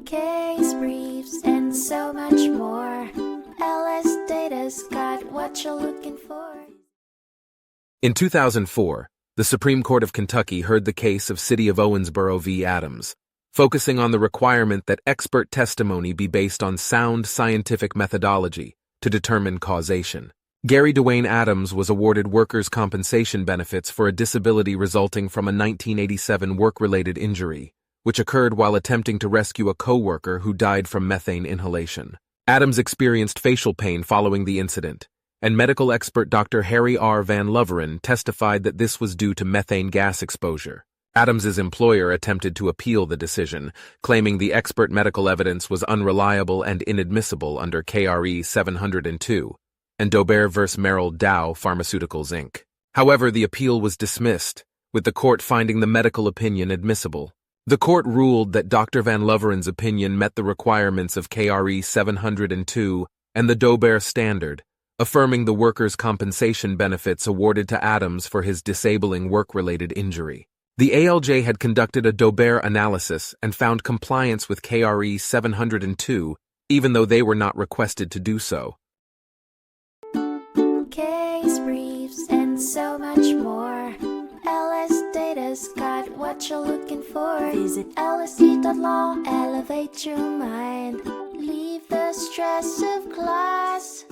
case briefs, and so much more. LSData's got what you're looking for. In 2004, the Supreme Court of Kentucky heard the case of City of Owensboro v. Adams, focusing on the requirement that expert testimony be based on sound scientific methodology to determine causation. Dewayne Adams was awarded workers' compensation benefits for a disability resulting from a 1987 work-related injury, which occurred while attempting to rescue a co-worker who died from methane inhalation. Adams experienced facial pain following the incident, and medical expert Dr. Harry R. Van Loveren testified that this was due to methane gas exposure. Adams's employer attempted to appeal the decision, claiming the expert medical evidence was unreliable and inadmissible under KRE 702 and Daubert v. Merrell Dow Pharmaceuticals, Inc. However, the appeal was dismissed, with the court finding the medical opinion admissible. The court ruled that Dr. Van Loveren's opinion met the requirements of KRE 702 and the Daubert standard, affirming the workers' compensation benefits awarded to Adams for his disabling work-related injury. The ALJ had conducted a Daubert analysis and found compliance with KRE 702, even though they were not requested to do so. Case briefs, and so much more. LSData's got what you're looking for. Visit lsd.law, elevate your mind. Leave the stress of class.